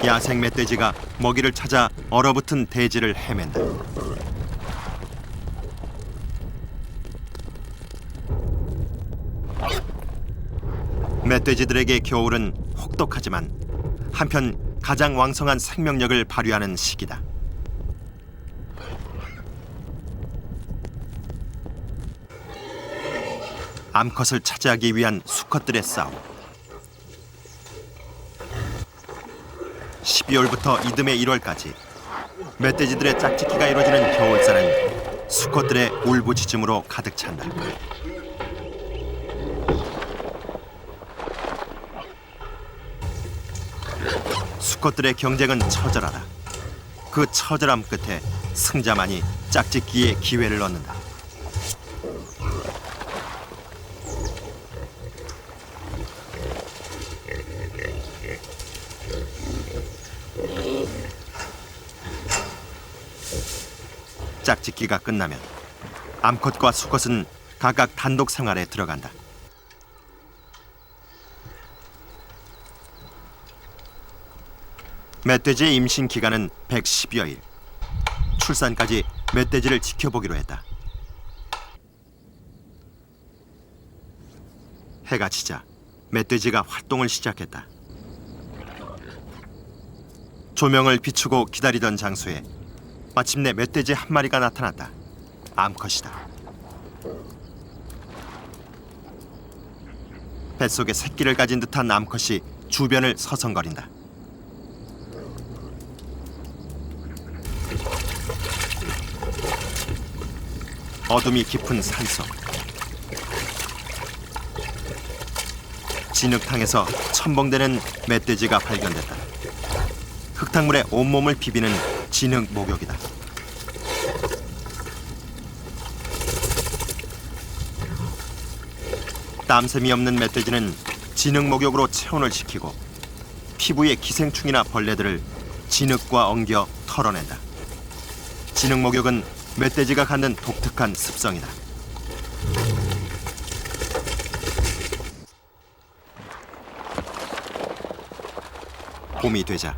야생 멧돼지가 먹이를 찾아 얼어붙은 대지를 헤맨다. 멧돼지들에게 겨울은 혹독하지만 한편 가장 왕성한 생명력을 발휘하는 시기다. 암컷을 차지하기 위한 수컷들의 싸움. 12월부터 이듬해 1월까지 멧돼지들의 짝짓기가 이루어지는 겨울살은 수컷들의 울부짖음으로 가득 찬다. 수컷들의 경쟁은 처절하다. 그 처절함 끝에 승자만이 짝짓기의 기회를 얻는다. 짝짓기가 끝나면 암컷과 수컷은 각각 단독 생활에 들어간다. 멧돼지의 임신 기간은 110여일. 출산까지 멧돼지를 지켜보기로 했다. 해가 지자 멧돼지가 활동을 시작했다. 조명을 비추고 기다리던 장소에 마침내 멧돼지 한 마리가 나타났다. 암컷이다. 뱃속에 새끼를 가진 듯한 암컷이 주변을 서성거린다. 어둠이 깊은 산속. 진흙탕에서 첨벙대는 멧돼지가 발견됐다. 흙탕물에 온몸을 비비는 진흙 목욕이다. 땀샘이 없는 멧돼지는 진흙 목욕으로 체온을 식히고 피부에 기생충이나 벌레들을 진흙과 엉겨 털어낸다. 진흙 목욕은 멧돼지가 갖는 독특한 습성이다. 봄이 되자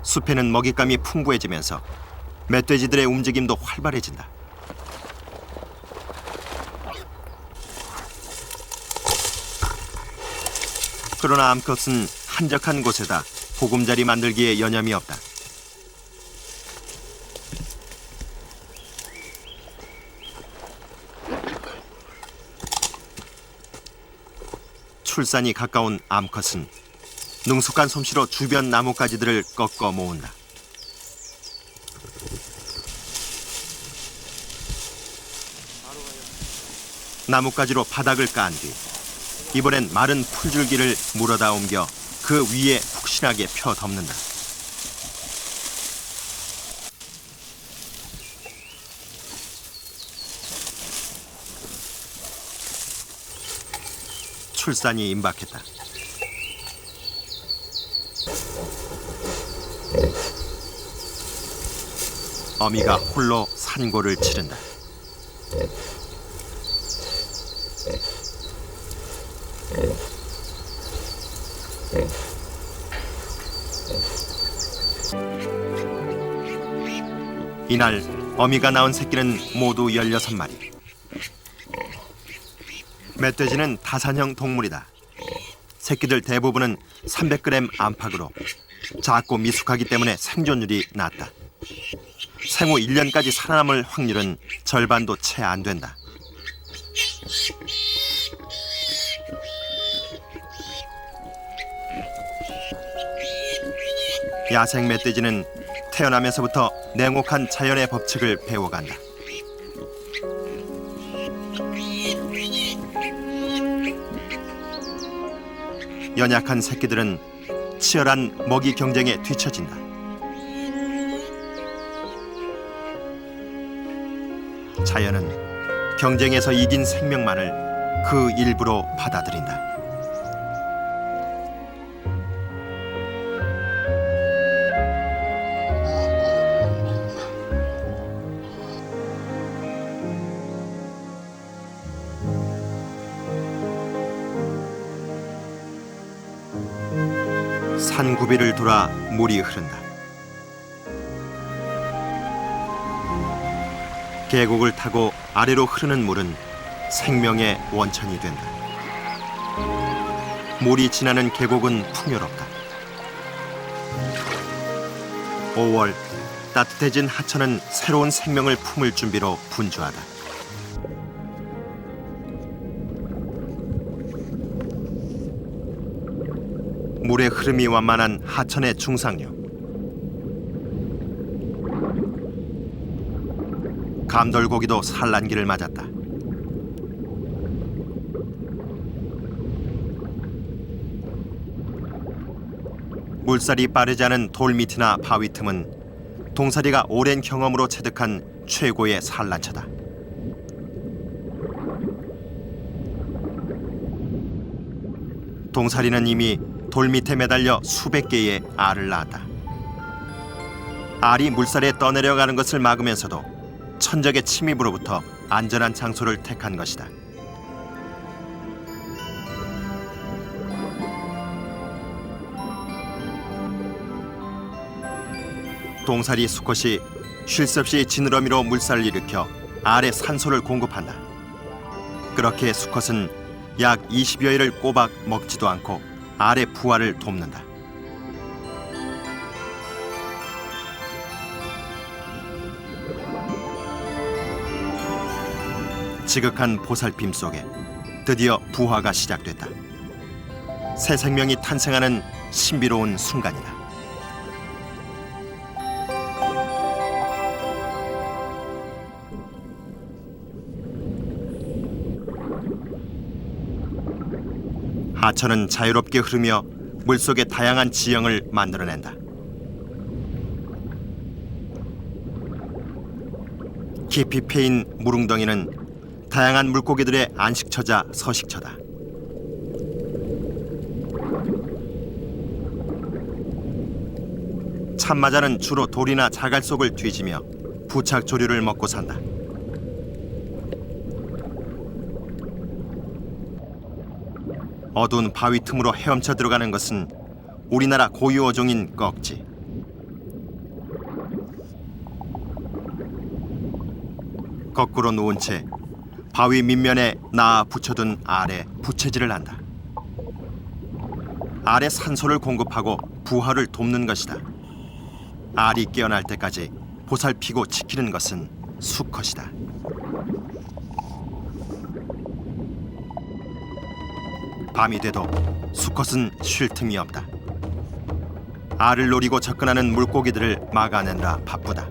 숲에는 먹잇감이 풍부해지면서 멧돼지들의 움직임도 활발해진다. 그러나 암컷은 한적한 곳에다 보금자리 만들기에 여념이 없다. 출산이 가까운 암컷은 능숙한 솜씨로 주변 나뭇가지들을 꺾어 모은다. 나뭇가지로 바닥을 깐 뒤 이번엔 마른 풀줄기를 물어다 옮겨 그 위에 푹신하게 펴 덮는다. 출산이 임박했다. 어미가 홀로 산고를 치른다. 이날 어미가 낳은 새끼는 모두 16마리. 멧돼지는 다산형 동물이다. 새끼들 대부분은 300g 안팎으로 작고 미숙하기 때문에 생존율이 낮다. 생후 1년까지 살아남을 확률은 절반도 채 안 된다. 야생 멧돼지는 태어나면서부터 냉혹한 자연의 법칙을 배워간다. 연약한 새끼들은 치열한 먹이 경쟁에 뒤처진다. 자연은 경쟁에서 이긴 생명만을 그 일부로 받아들인다. 산구비를 돌아 물이 흐른다. 계곡을 타고 아래로 흐르는 물은 생명의 원천이 된다. 물이 지나는 계곡은 풍요롭다. 5월 따뜻해진 하천은 새로운 생명을 품을 준비로 분주하다. 물의 흐름이 완만한 하천의 중상류. 감돌고기도 산란기를 맞았다. 물살이 빠르지 않은 돌밑이나 바위 틈은 동사리가 오랜 경험으로 체득한 최고의 산란처다. 동사리는 이미 돌밑에 매달려 수백 개의 알을 낳았다. 알이 물살에 떠내려가는 것을 막으면서도 천적의 침입으로부터 안전한 장소를 택한 것이다. 동사리 수컷이 쉴 새 없이 지느러미로 물살을 일으켜 알에 산소를 공급한다. 그렇게 수컷은 약 20여일을 꼬박 먹지도 않고 알의 부화를 돕는다. 지극한 보살핌 속에 드디어 부화가 시작됐다. 새 생명이 탄생하는 신비로운 순간이다. 하천은 자유롭게 흐르며 물속의 다양한 지형을 만들어낸다. 깊이 패인 물웅덩이는 다양한 물고기들의 안식처자 서식처다. 참마자는 주로 돌이나 자갈 속을 뒤지며 부착조류를 먹고 산다. 어두운 바위 틈으로 헤엄쳐 들어가는 것은 우리나라 고유 어종인 꺽지. 거꾸로 누운 채 바위 밑면에 낳아 붙여둔 알에 부채질을 한다. 알에 산소를 공급하고 부화를 돕는 것이다. 알이 깨어날 때까지 보살피고 지키는 것은 수컷이다. 밤이 돼도 수컷은 쉴 틈이 없다. 알을 노리고 접근하는 물고기들을 막아내느라 바쁘다.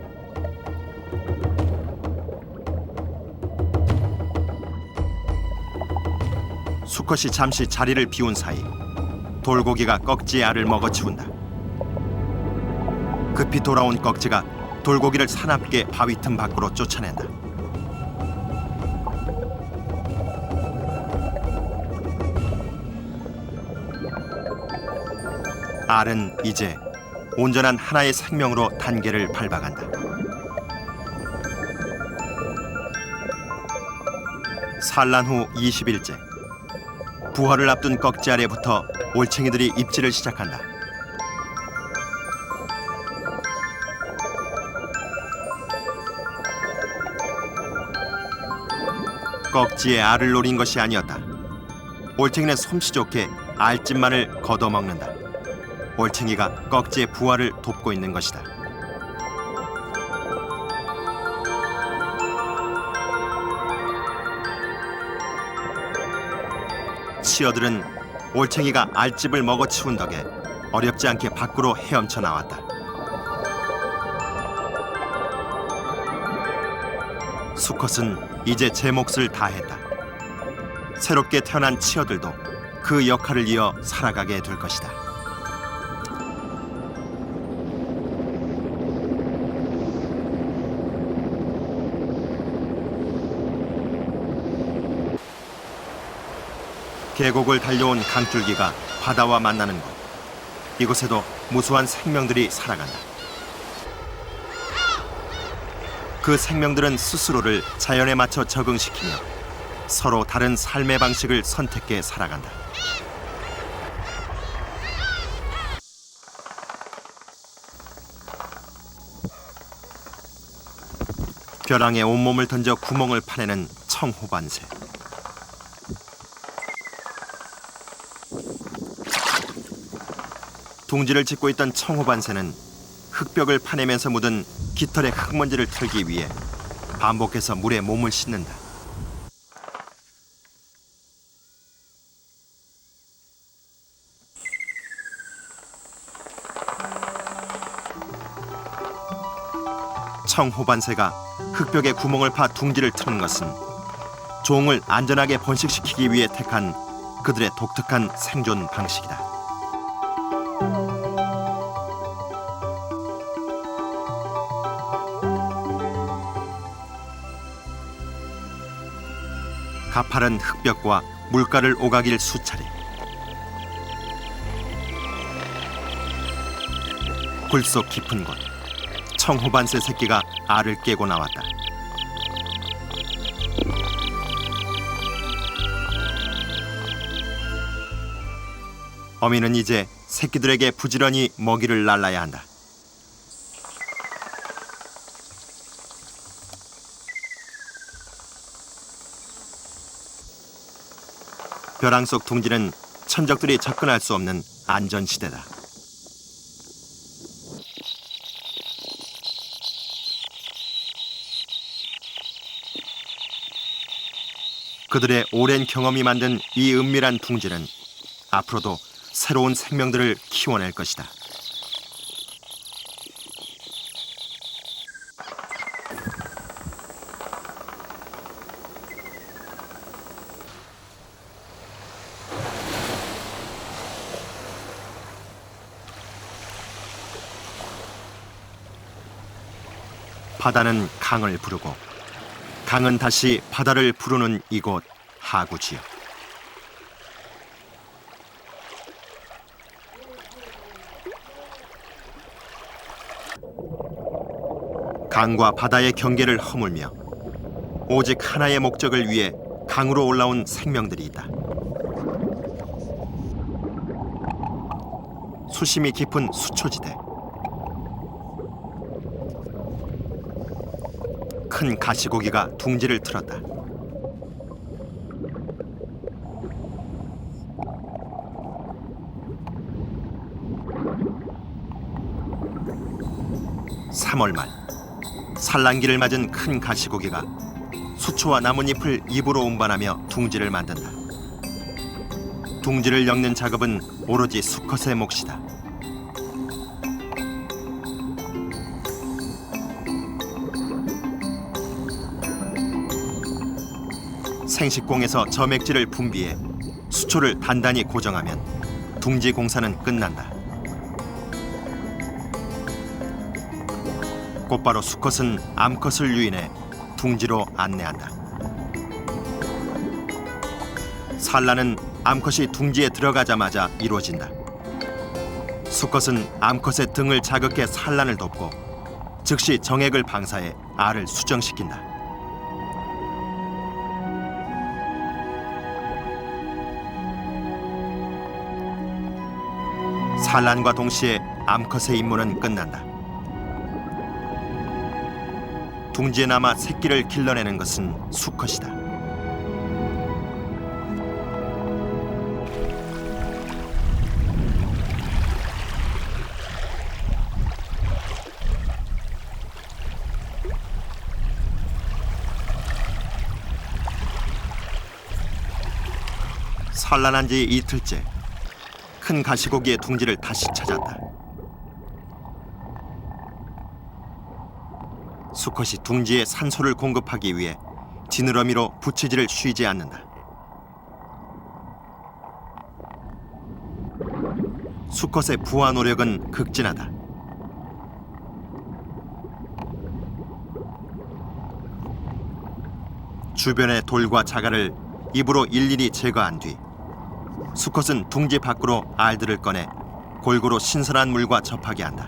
수컷이 잠시 자리를 비운 사이 돌고기가 꺽지의 알을 먹어치운다. 급히 돌아온 꺽지가 돌고기를 사납게 바위 틈 밖으로 쫓아낸다. 알은 이제 온전한 하나의 생명으로 단계를 밟아간다. 산란 후 20일째, 부화를 앞둔 꺽지 아래부터 올챙이들이 입질을 시작한다. 꺽지의 알을 노린 것이 아니었다. 올챙이는 솜씨 좋게 알집만을 걷어먹는다. 올챙이가 꺽지의 부화를 돕고 있는 것이다. 치어들은 올챙이가 알집을 먹어치운 덕에 어렵지 않게 밖으로 헤엄쳐 나왔다. 수컷은 이제 제 몫을 다했다. 새롭게 태어난 치어들도 그 역할을 이어 살아가게 될 것이다. 계곡을 달려온 강줄기가 바다와 만나는 곳. 이곳에도 무수한 생명들이 살아간다. 그 생명들은 스스로를 자연에 맞춰 적응시키며 서로 다른 삶의 방식을 선택해 살아간다. 벼랑에 온몸을 던져 구멍을 파내는 청호반새. 둥지를 짓고 있던 청호반새는 흙벽을 파내면서 묻은 깃털의 흙먼지를 털기 위해 반복해서 물에 몸을 씻는다. 청호반새가 흙벽에 구멍을 파 둥지를 트는 것은 종을 안전하게 번식시키기 위해 택한 그들의 독특한 생존 방식이다. 가파른 흙벽과 물가를 오가길 수차례. 굴속 깊은 곳, 청호반새 새끼가 알을 깨고 나왔다. 어미는 이제 새끼들에게 부지런히 먹이를 날라야 한다. 벼랑 속 둥지는 천적들이 접근할 수 없는 안전지대다. 그들의 오랜 경험이 만든 이 은밀한 둥지는 앞으로도 새로운 생명들을 키워낼 것이다. 바다는 강을 부르고 강은 다시 바다를 부르는 이곳 하구지역. 강과 바다의 경계를 허물며 오직 하나의 목적을 위해 강으로 올라온 생명들이 있다. 수심이 깊은 수초지대. 큰 가시고기가 둥지를 틀었다. (3월) 말 산란기를 맞은 큰 가시고기가 수초와 나뭇잎을 입으로 운반하며 둥지를 만든다. 둥지를 엮는 작업은 오로지 수컷의 몫이다. 생식공에서 점액질을 분비해 수초를 단단히 고정하면 둥지 공사는 끝난다. 곧바로 수컷은 암컷을 유인해 둥지로 안내한다. 산란은 암컷이 둥지에 들어가자마자 이루어진다. 수컷은 암컷의 등을 자극해 산란을 돕고 즉시 정액을 방사해 알을 수정시킨다. 산란과 동시에 암컷의 임무는 끝난다. 둥지에 남아 새끼를 길러내는 것은 수컷이다. 산란한 지 이틀째. 큰 가시고기의 둥지를 다시 찾았다. 수컷이 둥지에 산소를 공급하기 위해 지느러미로 부채질을 쉬지 않는다. 수컷의 부화 노력은 극진하다. 주변의 돌과 자갈을 입으로 일일이 제거한 뒤 수컷은 둥지 밖으로 알들을 꺼내 골고루 신선한 물과 접하게 한다.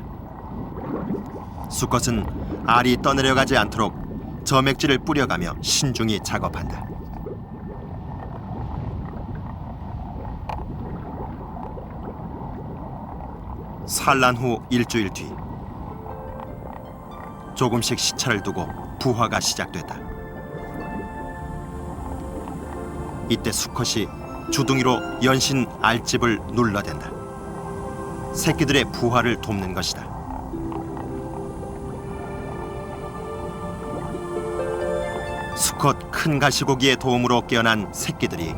수컷은 알이 떠내려가지 않도록 점액질을 뿌려가며 신중히 작업한다. 산란 후 일주일 뒤 조금씩 시차를 두고 부화가 시작됐다. 이때 수컷이 주둥이로 연신 알집을 눌러댄다. 새끼들의 부화를 돕는 것이다. 수컷 큰 가시고기의 도움으로 깨어난 새끼들이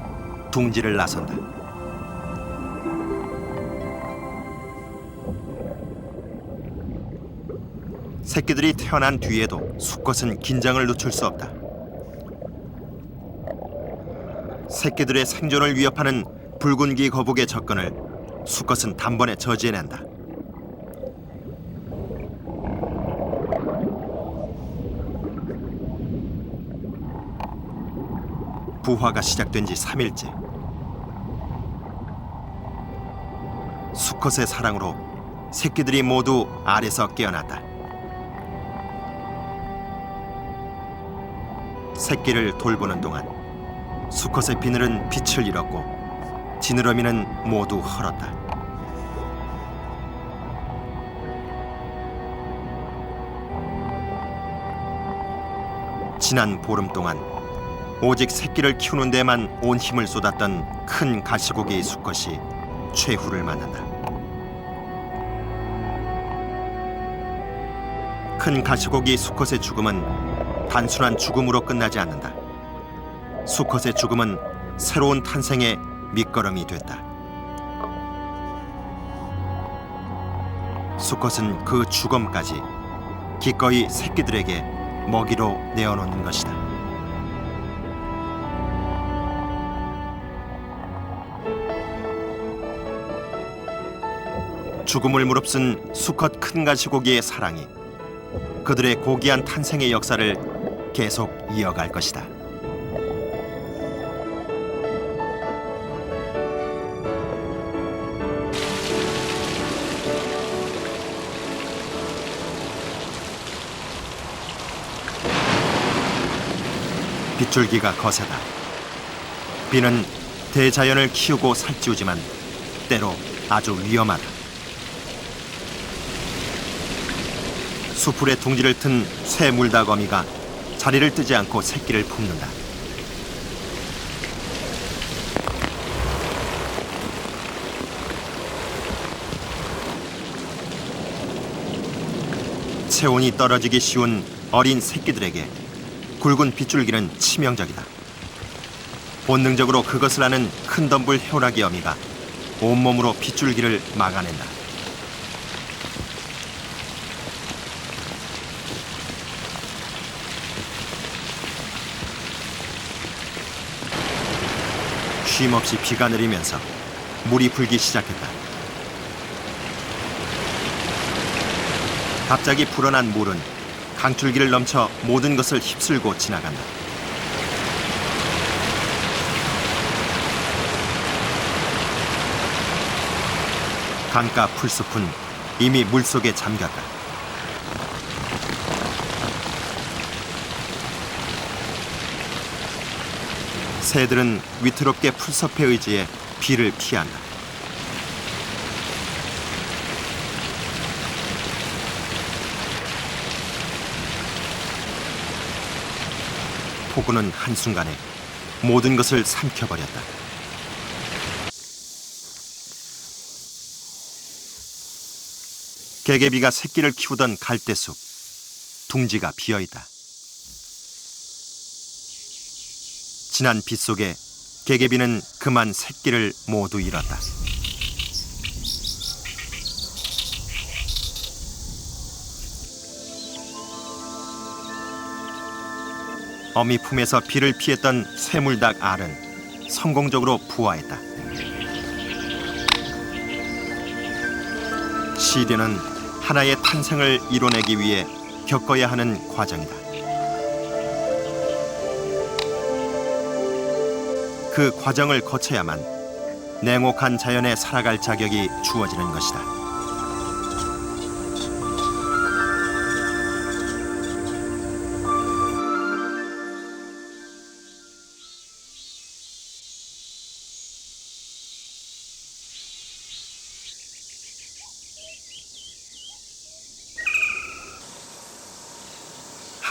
둥지를 나선다. 새끼들이 태어난 뒤에도 수컷은 긴장을 늦출 수 없다. 새끼들의 생존을 위협하는 붉은기 거북의 접근을 수컷은 단번에 저지해낸다. 부화가 시작된 지 3일째. 수컷의 사랑으로 새끼들이 모두 알에서 깨어났다. 새끼를 돌보는 동안 수컷의 비늘은 빛을 잃었고 지느러미는 모두 헐었다. 지난 보름 동안 오직 새끼를 키우는 데만 온 힘을 쏟았던 큰 가시고기의 수컷이 최후를 맞는다. 큰 가시고기 수컷의 죽음은 단순한 죽음으로 끝나지 않는다. 수컷의 죽음은 새로운 탄생의 밑거름이 됐다. 수컷은 그 죽음까지 기꺼이 새끼들에게 먹이로 내어놓는 것이다. 죽음을 무릅쓴 수컷 큰 가시고기의 사랑이 그들의 고귀한 탄생의 역사를 계속 이어갈 것이다. 빗줄기가 거세다. 비는 대자연을 키우고 살찌우지만 때로 아주 위험하다. 수풀의 둥지를 튼 새 물다거미가 자리를 뜨지 않고 새끼를 품는다. 체온이 떨어지기 쉬운 어린 새끼들에게 굵은 빗줄기는 치명적이다. 본능적으로 그것을 아는 큰 덤불 해오라기 어미가 온몸으로 빗줄기를 막아낸다. 쉼없이 비가 내리면서 물이 불기 시작했다. 갑자기 불어난 물은 강줄기를 넘쳐 모든 것을 휩쓸고 지나간다. 강가 풀숲은 이미 물속에 잠겼다. 새들은 위태롭게 풀숲에 의지해 비를 피한다. 폭우는 한순간에 모든 것을 삼켜버렸다. 개개비가 새끼를 키우던 갈대숲, 둥지가 비어있다. 진한 빛 속에 개개비는 그만 새끼를 모두 잃었다. 어미 품에서 비를 피했던 쇠물닭 알은 성공적으로 부화했다. 시대는 하나의 탄생을 이뤄내기 위해 겪어야 하는 과정이다. 그 과정을 거쳐야만 냉혹한 자연에 살아갈 자격이 주어지는 것이다.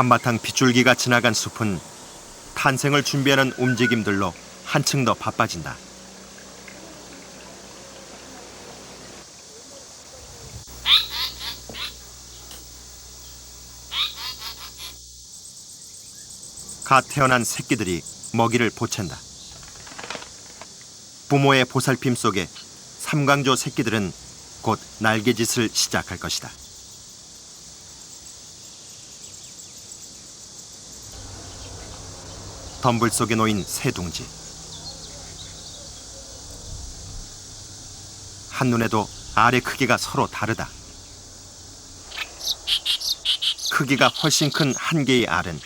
한바탕 빗줄기가 지나간 숲은 탄생을 준비하는 움직임들로 한층 더 바빠진다. 갓 태어난 새끼들이 먹이를 보챈다. 부모의 보살핌 속에 삼광조 새끼들은 곧 날개짓을 시작할 것이다. 덤불 속에 놓인 새 둥지. 한눈에도 알의 크기가 서로 다르다. 크기가 훨씬 큰 한 개의 알은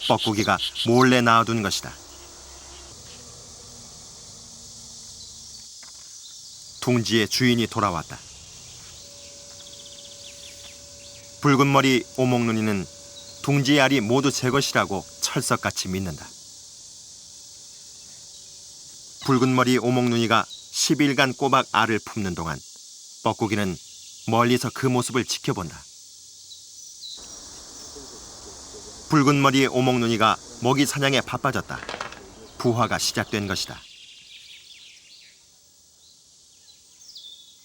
뻐꾸기가 몰래 낳아둔 것이다. 둥지의 주인이 돌아왔다. 붉은 머리 오목눈이는 둥지의 알이 모두 제 것이라고 철석같이 믿는다. 붉은 머리 오목눈이가 10일간 꼬박 알을 품는 동안 뻐꾸기는 멀리서 그 모습을 지켜본다. 붉은 머리 오목눈이가 먹이 사냥에 바빠졌다. 부화가 시작된 것이다.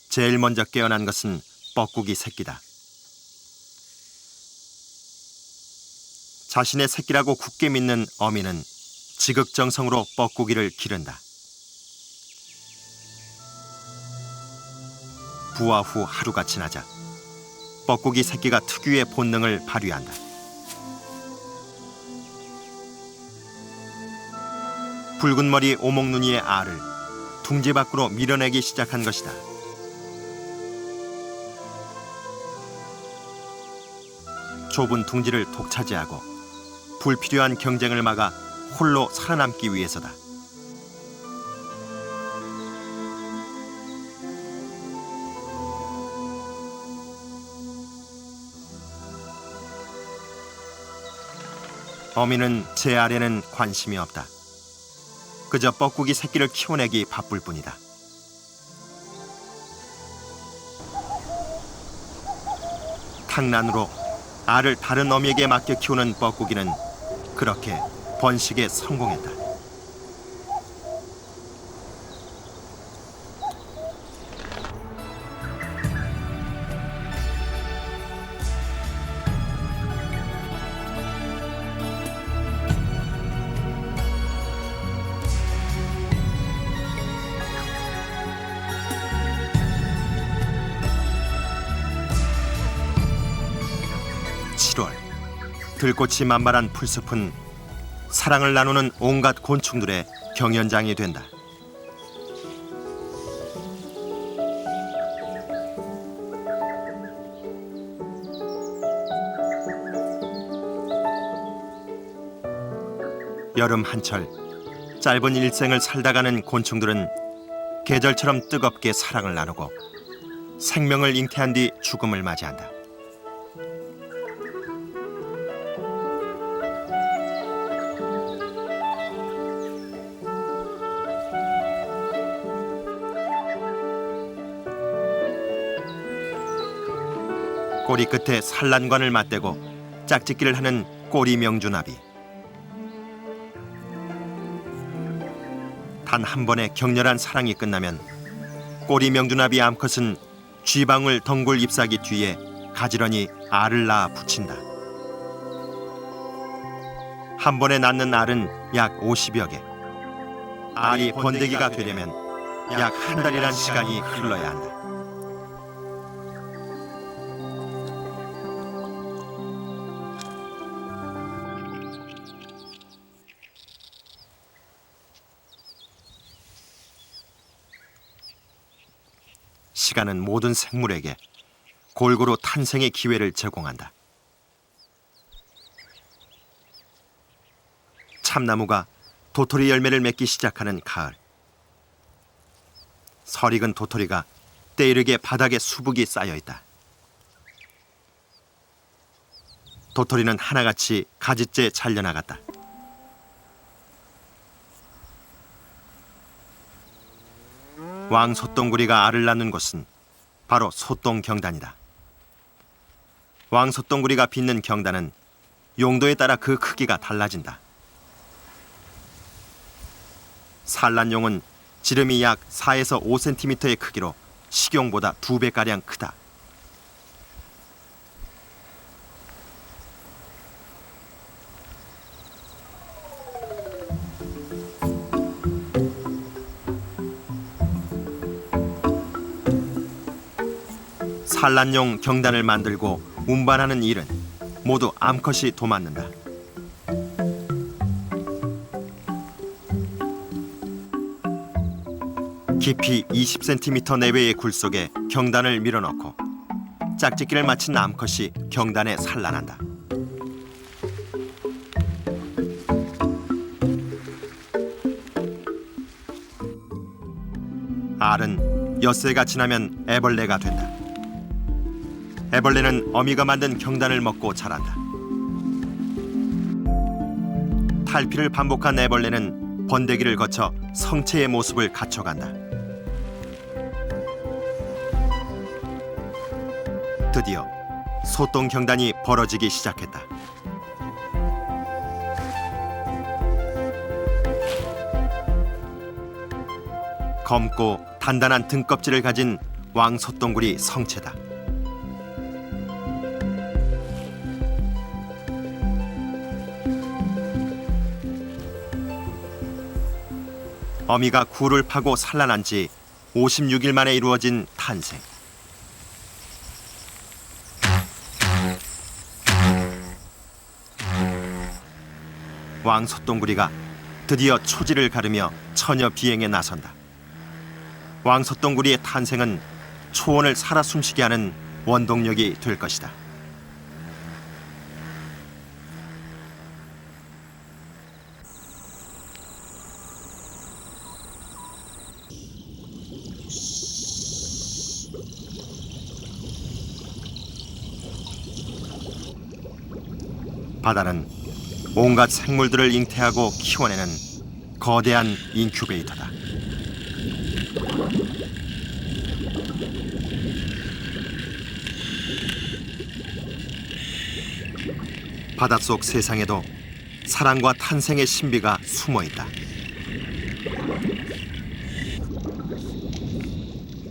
제일 먼저 깨어난 것은 뻐꾸기 새끼다. 자신의 새끼라고 굳게 믿는 어미는 지극정성으로 뻐꾸기를 기른다. 부화 후 하루가 지나자 뻐꾸기 새끼가 특유의 본능을 발휘한다. 붉은 머리 오목눈이의 알을 둥지 밖으로 밀어내기 시작한 것이다. 좁은 둥지를 독차지하고 불필요한 경쟁을 막아 홀로 살아남기 위해서다. 어미는 제 알에는 관심이 없다. 그저 뻐꾸기 새끼를 키워내기 바쁠 뿐이다. 탕난으로 알을 다른 어미에게 맡겨 키우는 뻐꾸기는 그렇게 번식에 성공했다. 들꽃이 만발한 풀숲은 사랑을 나누는 온갖 곤충들의 경연장이 된다. 여름 한철 짧은 일생을 살다가는 곤충들은 계절처럼 뜨겁게 사랑을 나누고 생명을 잉태한 뒤 죽음을 맞이한다. 꼬리 끝에 산란관을 맞대고 짝짓기를 하는 꼬리 명주나비. 단 한 번의 격렬한 사랑이 끝나면 꼬리 명주나비 암컷은 쥐방울 덩굴 잎사귀 뒤에 가지런히 알을 낳아 붙인다. 한 번에 낳는 알은 약 50여 개. 알이 번데기가 되려면 약 한 달이란 시간이 흘러야 한다. 시간은 모든 생물에게 골고루 탄생의 기회를 제공한다. 참나무가 도토리 열매를 맺기 시작하는 가을. 설익은 도토리가 때이르게 바닥에 수북이 쌓여 있다. 도토리는 하나같이 가지째 잘려나갔다. 왕소똥구리가 알을 낳는 곳은 바로 소똥경단이다. 왕소똥구리가 빚는 경단은 용도에 따라 그 크기가 달라진다. 산란용은 지름이 약 4에서 5cm의 크기로 식용보다 2배가량 크다. 산란용 경단을 만들고 운반하는 일은 모두 암컷이 도맡는다. 깊이 20cm 내외의 굴 속에 경단을 밀어넣고 짝짓기를 마친 암컷이 경단에 산란한다. 알은 엿새가 지나면 애벌레가 된다. 애벌레는 어미가 만든 경단을 먹고 자란다. 탈피를 반복한 애벌레는 번데기를 거쳐 성체의 모습을 갖춰간다. 드디어 소똥 경단이 벌어지기 시작했다. 검고 단단한 등껍질을 가진 왕소똥구리 성체다. 어미가 굴을 파고 산란한 지 56일 만에 이루어진 탄생. 왕소똥구리가 드디어 초지를 가르며 처녀 비행에 나선다. 왕소똥구리의 탄생은 초원을 살아 숨쉬게 하는 원동력이 될 것이다. 바다는 온갖 생물들을 잉태하고 키워내는 거대한 인큐베이터다. 바닷속 세상에도 사랑과 탄생의 신비가 숨어 있다.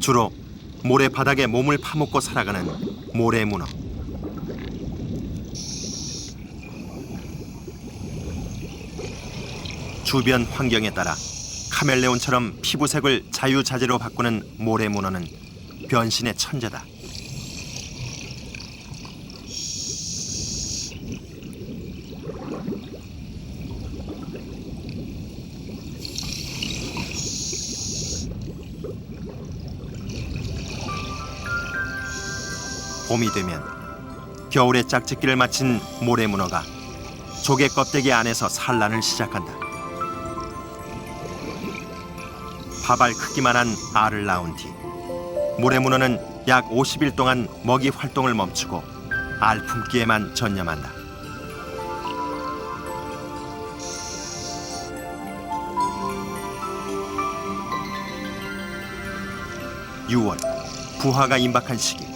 주로 모래 바닥에 몸을 파묻고 살아가는 모래문어. 주변 환경에 따라 카멜레온처럼 피부색을 자유자재로 바꾸는 모래문어는 변신의 천재다. 봄이 되면 겨울에 짝짓기를 마친 모래문어가 조개 껍데기 안에서 산란을 시작한다. 밥알 크기만한 알을 낳은 뒤 모래문어는 약 50일 동안 먹이 활동을 멈추고 알 품기에만 전념한다. (6월) 부화가 임박한 시기.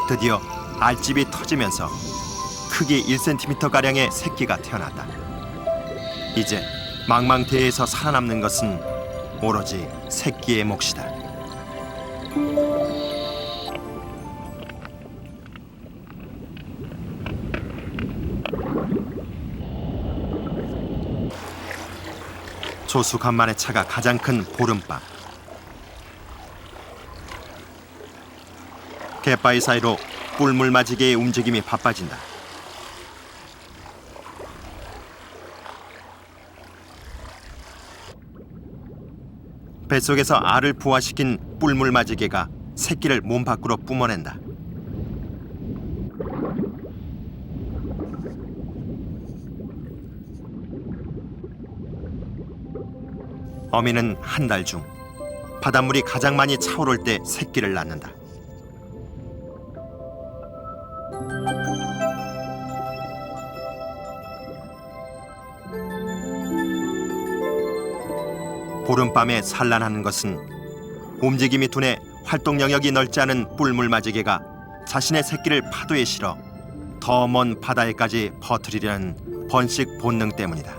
드디어 알집이 터지면서 크기 1cm가량의 새끼가 태어났다. 이제 망망대해에서 살아남는 것은 오로지 새끼의 몫이다. 조수 간만의 차가 가장 큰 보름밤. 갯바위 사이로 뿔물맞이개의 움직임이 바빠진다. 뱃속에서 알을 부화시킨 뿔물맞이개가 새끼를 몸 밖으로 뿜어낸다. 어미는 한 달 중 바닷물이 가장 많이 차오를 때 새끼를 낳는다. 보름밤에 산란하는 것은 움직임이 둔해 활동 영역이 넓지 않은 뿔물맞이개가 자신의 새끼를 파도에 실어 더 먼 바다에까지 퍼뜨리려는 번식 본능 때문이다.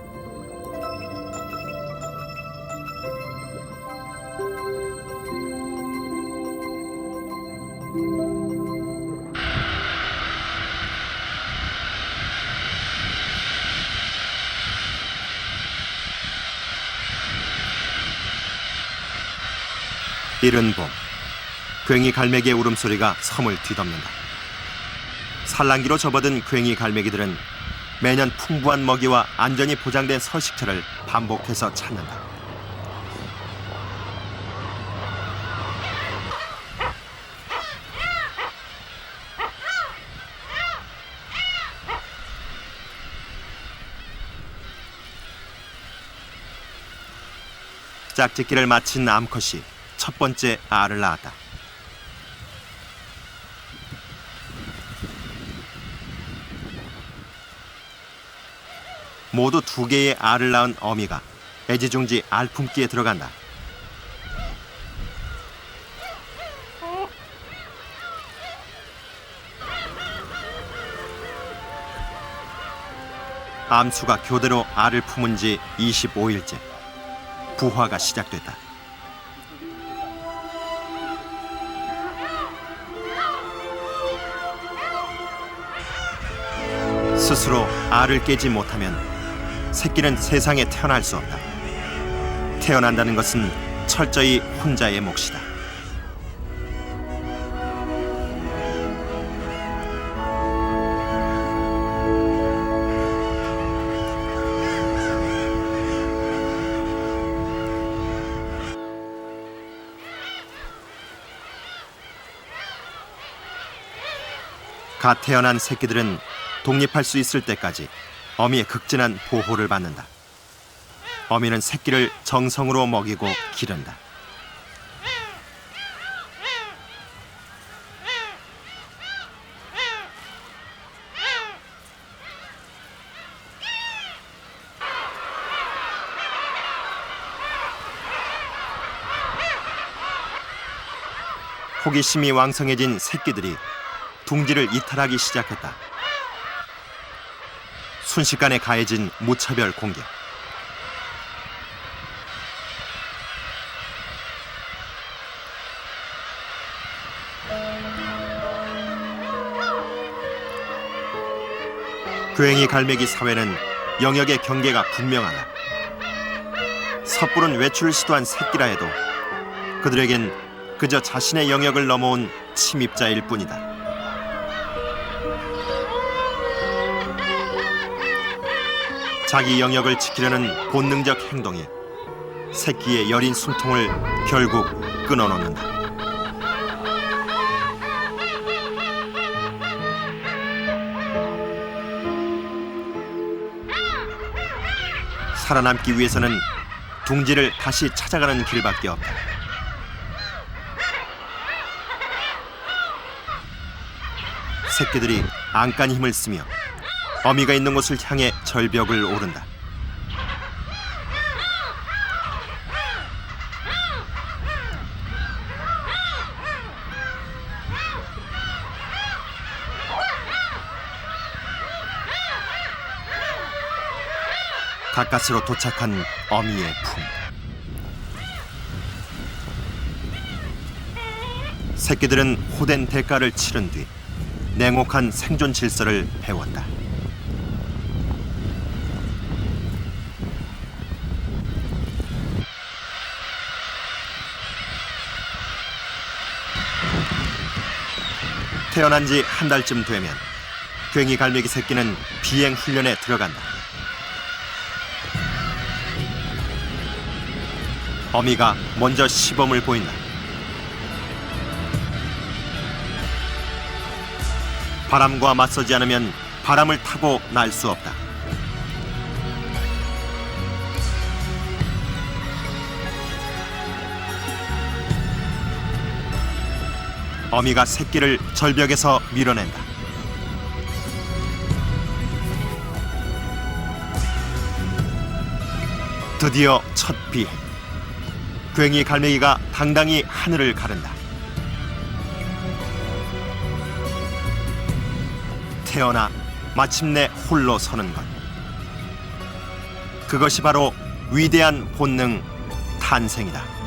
이른 봄, 괭이 갈매기의 울음소리가 섬을 뒤덮는다. 산란기로 접어든 괭이 갈매기들은 매년 풍부한 먹이와 안전이 보장된 서식처를 반복해서 찾는다. 짝짓기를 마친 암컷이 첫 번째 알을 낳았다. 모두 2개의 알을 낳은 어미가 애지중지 알 품기에 들어간다. 암수가 교대로 알을 품은 지 25일째. 부화가 시작됐다. 스스로 알을 깨지 못하면 새끼는 세상에 태어날 수 없다. 태어난다는 것은 철저히 혼자의 몫이다. 갓 태어난 새끼들은 독립할 수 있을 때까지 어미의 극진한 보호를 받는다. 어미는 새끼를 정성으로 먹이고 기른다. 호기심이 왕성해진 새끼들이 둥지를 이탈하기 시작했다. 순식간에 가해진 무차별 공격. 괭이 갈매기 사회는 영역의 경계가 분명하다. 섣부른 외출을 시도한 새끼라 해도 그들에겐 그저 자신의 영역을 넘어온 침입자일 뿐이다. 자기 영역을 지키려는 본능적 행동이 새끼의 여린 숨통을 결국 끊어놓는다. 살아남기 위해서는 둥지를 다시 찾아가는 길밖에 없다. 새끼들이 안간 힘을 쓰며 어미가 있는 곳을 향해 절벽을 오른다. 가까스로 도착한 어미의 품. 새끼들은 호된 대가를 치른 뒤 냉혹한 생존 질서를 배웠다. 태어난 지 한 달쯤 되면 괭이 갈매기 새끼는 비행 훈련에 들어간다. 어미가 먼저 시범을 보인다. 바람과 맞서지 않으면 바람을 타고 날 수 없다. 어미가 새끼를 절벽에서 밀어낸다. 드디어 첫 비행. 괭이 갈매기가 당당히 하늘을 가른다. 태어나 마침내 홀로 서는 것. 그것이 바로 위대한 본능 탄생이다.